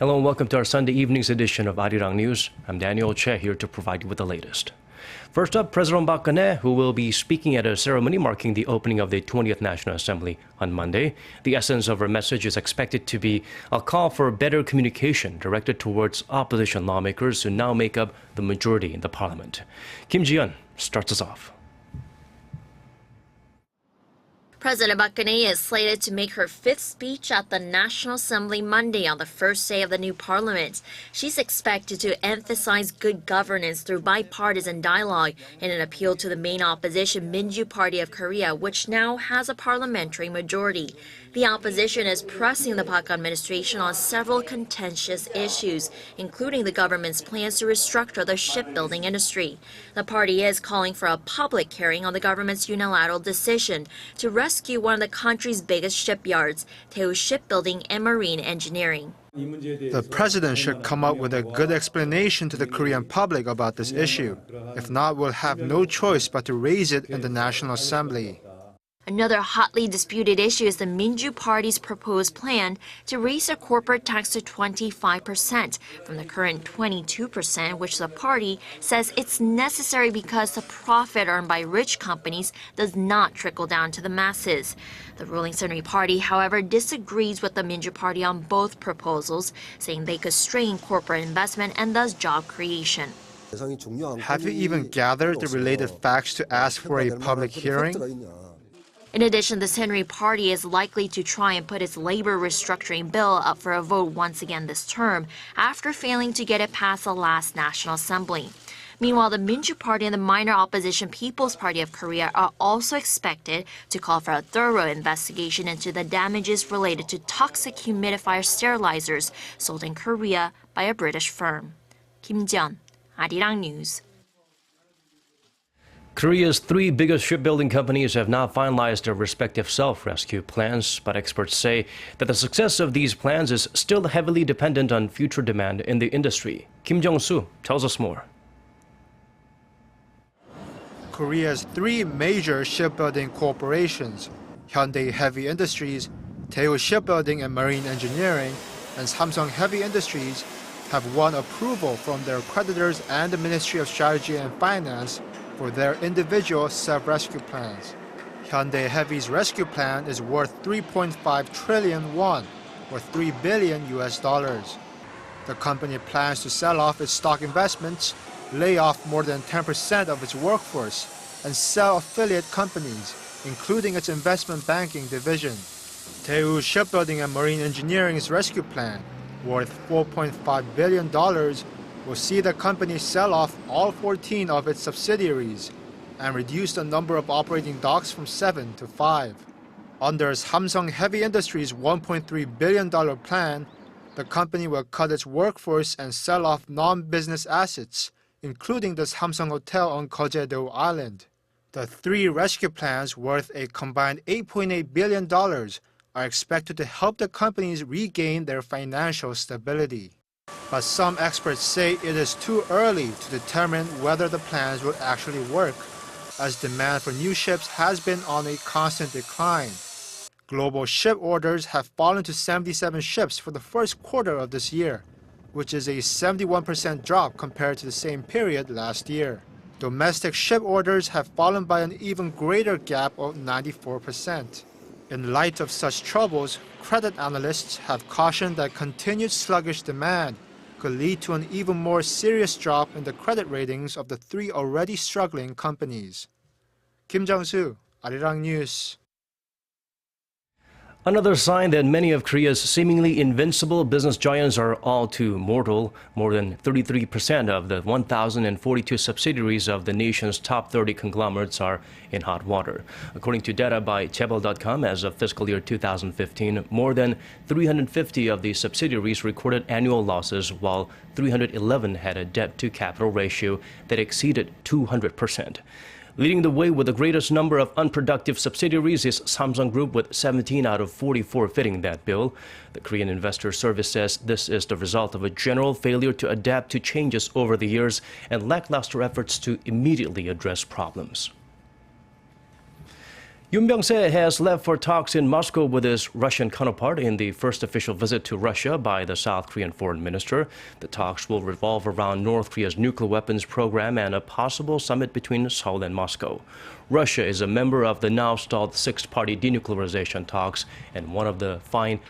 Hello and welcome to our Sunday evening's edition of Arirang News. I'm Daniel Che here to provide you with the latest. First up, President Park Geun-hye, who will be speaking at a ceremony marking the opening of the 20th National Assembly on Monday. The essence of her message is expected to be a call for better communication directed towards opposition lawmakers who now make up the majority in the parliament. Kim Ji-yeon starts us off. President Park Geun-hye is slated to make her fifth speech at the National Assembly Monday on the first day of the new parliament. She's expected to emphasize good governance through bipartisan dialogue in an appeal to the main opposition Minju Party of Korea, which now has a parliamentary majority. The opposition is pressing the Park administration on several contentious issues, including the government's plans to restructure the shipbuilding industry. The party is calling for a public hearing on the government's unilateral decision to rescue one of the country's biggest shipyards, Daewoo Shipbuilding and Marine Engineering. The president should come up with a good explanation to the Korean public about this issue. If not, we'll have no choice but to raise it in the National Assembly. Another hotly disputed issue is the Minju Party's proposed plan to raise the corporate tax to 25% from the current 22%, which the party says it's necessary because the profit earned by rich companies does not trickle down to the masses. The ruling Saenuri Party, however, disagrees with the Minju Party on both proposals, saying they could strain corporate investment and thus job creation. Have you even gathered the related facts to ask for a public hearing? In addition, the Saenuri Party is likely to try and put its labor restructuring bill up for a vote once again this term, after failing to get it past the last National Assembly. Meanwhile, the Minju Party and the minor opposition People's Party of Korea are also expected to call for a thorough investigation into the damages related to toxic humidifier sterilizers sold in Korea by a British firm. Kim Ji-yeon, Arirang News. Korea's three biggest shipbuilding companies have now finalized their respective self-rescue plans, but experts say that the success of these plans is still heavily dependent on future demand in the industry. Kim Jong-soo tells us more. Korea's three major shipbuilding corporations, Hyundai Heavy Industries, Daewoo Shipbuilding and Marine Engineering, and Samsung Heavy Industries, have won approval from their creditors and the Ministry of Strategy and Finance for their individual self-rescue plans. Hyundai Heavy's rescue plan is worth 3.5 trillion won, or $3 billion. The company plans to sell off its stock investments, lay off more than 10% of its workforce, and sell affiliate companies, including its investment banking division. Daewoo Shipbuilding and Marine Engineering's rescue plan, worth $4.5 billion, will see the company sell off all 14 of its subsidiaries and reduce the number of operating docks from 7 to 5. Under Samsung Heavy Industries' $1.3 billion plan, the company will cut its workforce and sell off non-business assets, including the Samsung Hotel on Jeju Island. The three rescue plans, worth a combined $8.8 billion, are expected to help the companies regain their financial stability. But some experts say it is too early to determine whether the plans will actually work, as demand for new ships has been on a constant decline. Global ship orders have fallen to 77 ships for the first quarter of this year, which is a 71% drop compared to the same period last year. Domestic ship orders have fallen by an even greater gap of 94%. In light of such troubles, credit analysts have cautioned that continued sluggish demand could lead to an even more serious drop in the credit ratings of the three already struggling companies. Kim Jong-soo, Arirang News. Another sign that many of Korea's seemingly invincible business giants are all too mortal. More than 33% of the 1,042 subsidiaries of the nation's top 30 conglomerates are in hot water. According to data by Chaebol.com, as of fiscal year 2015, more than 350 of these subsidiaries recorded annual losses, while 311 had a debt-to-capital ratio that exceeded 200%. Leading the way with the greatest number of unproductive subsidiaries is Samsung Group, with 17 out of 44 fitting that bill. The Korean Investor Service says this is the result of a general failure to adapt to changes over the years and lackluster efforts to immediately address problems. Yoon Byung-se has left for talks in Moscow with his Russian counterpart in the first official visit to Russia by the South Korean foreign minister. The talks will revolve around North Korea's nuclear weapons program and a possible summit between Seoul and Moscow. Russia is a member of the now stalled six-party denuclearization talks and one of the five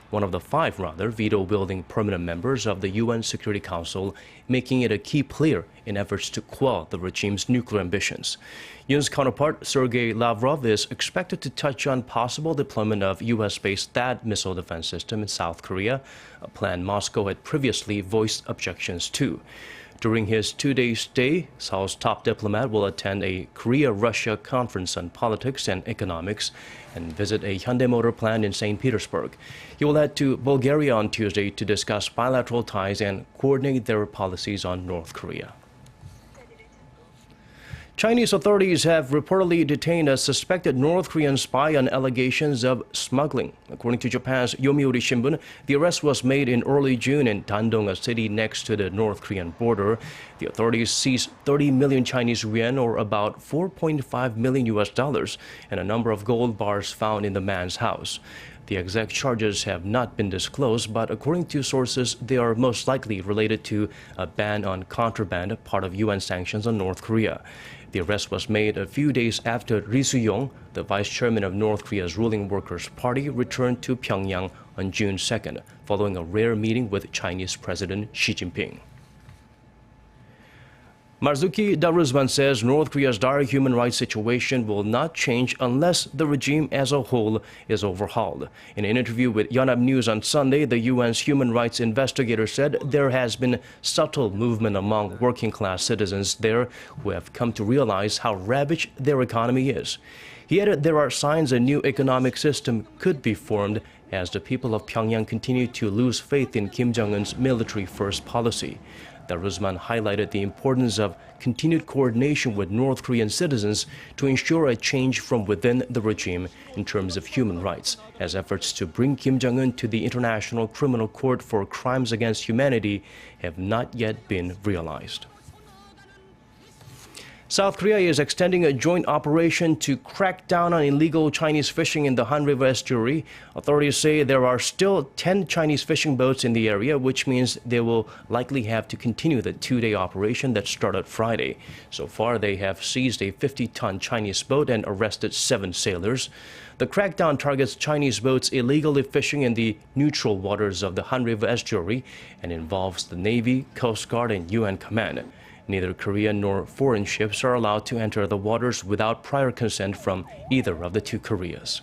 veto-wielding permanent members of the UN Security Council, making it a key player in efforts to quell the regime's nuclear ambitions. Yoon's counterpart, Sergei Lavrov, is expected to touch on possible deployment of U.S.-based THAAD missile defense system in South Korea, a plan Moscow had previously voiced objections to. During his two-day stay, Seoul's top diplomat will attend a Korea-Russia conference on politics and economics and visit a Hyundai Motor plant in St. Petersburg. He will head to Bulgaria on Tuesday to discuss bilateral ties and coordinate their policies on North Korea. Chinese authorities have reportedly detained a suspected North Korean spy on allegations of smuggling. According to Japan's Yomiuri Shimbun, the arrest was made in early June in Dandong, a city next to the North Korean border. The authorities seized 30 million Chinese yuan, or about $4.5 million, and a number of gold bars found in the man's house. The exact charges have not been disclosed, but according to sources, they are most likely related to a ban on contraband, part of UN sanctions on North Korea. The arrest was made a few days after Ri Su-yong, the vice chairman of North Korea's ruling Workers' Party, returned to Pyongyang on June 2nd, following a rare meeting with Chinese President Xi Jinping. Marzuki Darusman says North Korea's dire human rights situation will not change unless the regime as a whole is overhauled. In an interview with Yonhap News on Sunday, the UN's human rights investigator said there has been subtle movement among working-class citizens there who have come to realize how ravaged their economy is. He added there are signs a new economic system could be formed as the people of Pyongyang continue to lose faith in Kim Jong-un's military-first policy. Darusman highlighted the importance of continued coordination with North Korean citizens to ensure a change from within the regime in terms of human rights, as efforts to bring Kim Jong-un to the International Criminal Court for crimes against humanity have not yet been realized. South Korea is extending a joint operation to crack down on illegal Chinese fishing in the Han River estuary. Authorities say there are still 10 Chinese fishing boats in the area, which means they will likely have to continue the two-day operation that started Friday. So far, they have seized a 50-ton Chinese boat and arrested 7 sailors. The crackdown targets Chinese boats illegally fishing in the neutral waters of the Han River estuary and involves the Navy, Coast Guard, and UN Command. Neither Korean nor foreign ships are allowed to enter the waters without prior consent from either of the two Koreas.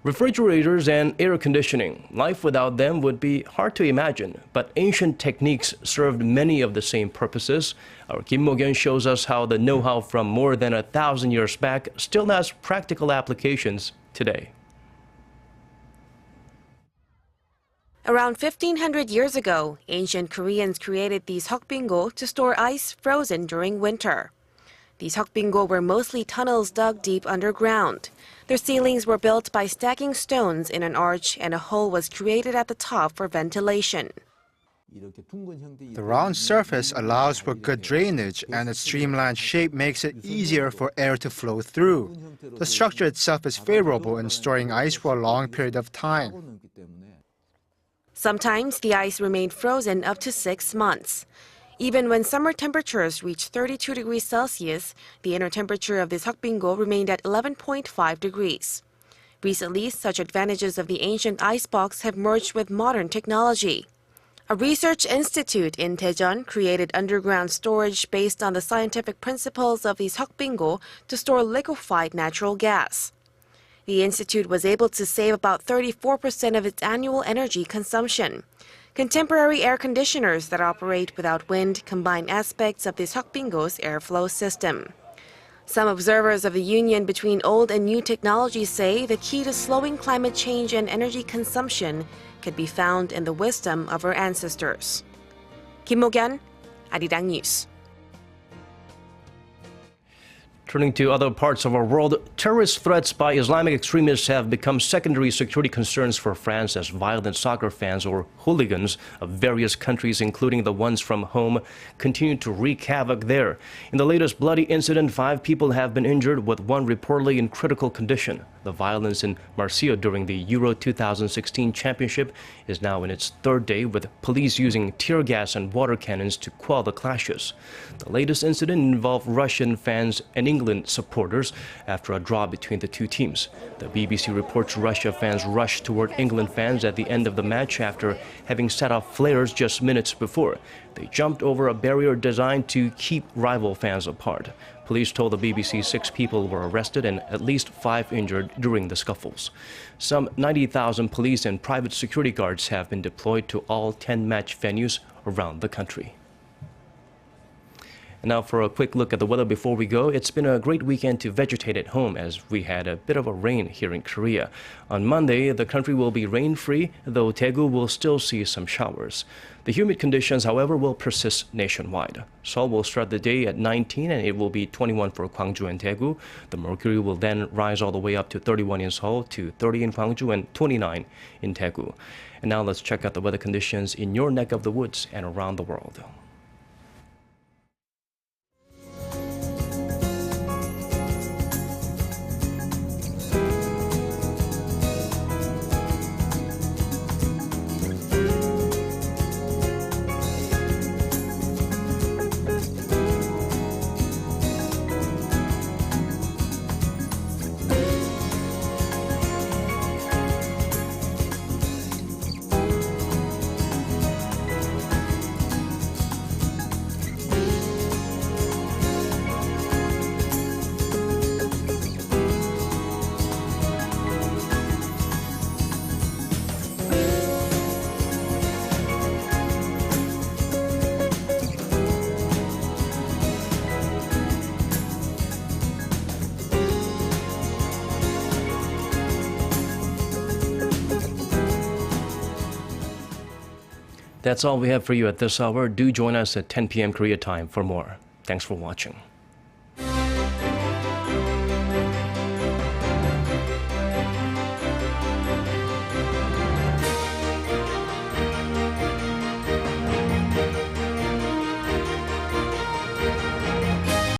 Refrigerators and air conditioning. Life without them would be hard to imagine, but ancient techniques served many of the same purposes. Our Kim Mo-gyun shows us how the know-how from more than 1,000 years back still has practical applications today. Around 1,500 years ago, ancient Koreans created these hokbingo to store ice frozen during winter. These hokbingo were mostly tunnels dug deep underground. Their ceilings were built by stacking stones in an arch, and a hole was created at the top for ventilation. The round surface allows for good drainage, and its streamlined shape makes it easier for air to flow through. The structure itself is favorable in storing ice for a long period of time. Sometimes the ice remained frozen up to 6 months. Even when summer temperatures reached 32 degrees Celsius, the inner temperature of this hokbingo remained at 11.5 degrees. Recently, such advantages of the ancient icebox have merged with modern technology. A research institute in Daejeon created underground storage based on the scientific principles of these hokbingo to store liquefied natural gas. The institute was able to save about 34% of its annual energy consumption. Contemporary air conditioners that operate without wind combine aspects of this hokbingo's airflow system. Some observers of the union between old and new technologies say the key to slowing climate change and energy consumption could be found in the wisdom of our ancestors. Kim Mo-gyun, Arirang News. Turning to other parts of our world, terrorist threats by Islamic extremists have become secondary security concerns for France as violent soccer fans or hooligans of various countries, including the ones from home, continue to wreak havoc there. In the latest bloody incident, 5 people have been injured, with one reportedly in critical condition. The violence in Marseille during the Euro 2016 championship is now in its 3rd day, with police using tear gas and water cannons to quell the clashes. The latest incident involved Russian fans and England supporters after a draw between the two teams. The BBC reports Russia fans rushed toward England fans at the end of the match after having set off flares just minutes before. They jumped over a barrier designed to keep rival fans apart. Police told the BBC 6 people were arrested and at least 5 injured during the scuffles. Some 90,000 police and private security guards have been deployed to all 10 match venues around the country. And now for a quick look at the weather before we go. It's been a great weekend to vegetate at home as we had a bit of a rain here in Korea. On Monday, the country will be rain-free, though Daegu will still see some showers. The humid conditions, however, will persist nationwide. Seoul will start the day at 19 and it will be 21 for Gwangju and Daegu. The mercury will then rise all the way up to 31 in Seoul, to 30 in Gwangju and 29 in Daegu. And now let's check out the weather conditions in your neck of the woods and around the world. That's all we have for you at this hour. Do join us at 10 p.m. Korea time for more. Thanks for watching.